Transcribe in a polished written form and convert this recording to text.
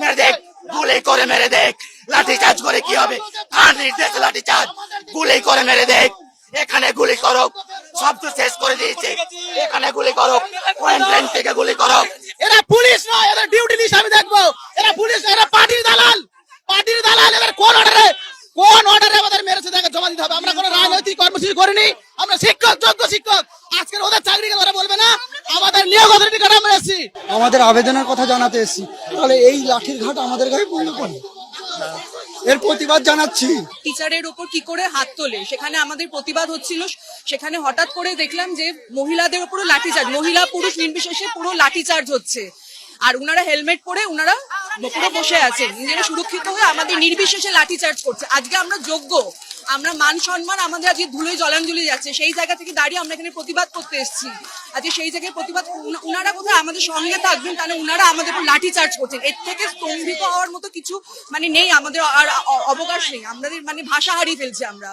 মেরে দেখ, গুলি করে মেরে দেখ, লাঠি চার্জ করে কি হবে? কার নির্দেশ লাঠি চার্জ? গুলি করে মেরে দেখ, এখানে গুলি করো, সব তো শেষ করে দিয়েছে, এখানে গুলি করো, পয়েন্ট ব্ল্যাঙ্ক থেকে গুলি করো। এরা পুলিশ নয়, এদের ডিউটি লিস্ট আমি দেখবো। এরা পুলিশ নয়, এরা পার্টির দালাল, পার্টির দালাল। এদের কোন অর্ডারে আমাদের মেরেছে তাকে জমা দিতে হবে। আমরা কোনো রাজনৈতিক কর্মসূচি করিনি, আমরা শিক্ষক, যোগ্য শিক্ষক। আজকের ওদের চাকরিকে ধরে বলবে না, আমাদের নিয়োগ অথরিটি কারণে আমরা এসেছি, আমাদের আবেদনের কথা জানাতে এসেছি। তাহলে এই লাঠির ঘাট আমাদের গায়ে পড়লো কেন? এর প্রতিবাদ জানাচ্ছি। টিচারের উপর কি করে হাত তোলে সেখানে আমাদের প্রতিবাদ হচ্ছিল। সেখানে হঠাৎ করে দেখলাম যে মহিলাদের উপরও লাঠিচার্জ, মহিলা পুরুষ নির্বিশেষে পুরো লাঠিচার্জ হচ্ছে। আর উনারা হেলমেট পরে উনারা পুরো বসে আছেন, নিজেরা সুরক্ষিত হয়ে আমাদের নির্বিশেষে লাঠিচার্জ করছে। আজকে আমরা যোগ্য, আমরা মান সম্মান আমাদের আজকে ধুলোয় জলাঞ্জলি যাচ্ছে, সেই জায়গা থেকে দাঁড়িয়ে আমরা এখানে প্রতিবাদ করতে এসেছি। আজকে সেই জায়গায় প্রতিবাদ, উনারা কোথায় আমাদের সঙ্গে থাকবেন, তাহলে উনারা আমাদের উপর লাঠি চার্জ করছেন। এর থেকে স্তম্ভিত হওয়ার মতো কিছু নেই আমাদের, আর অবকাশ নেই, আমাদের ভাষা হারিয়ে ফেলছি আমরা।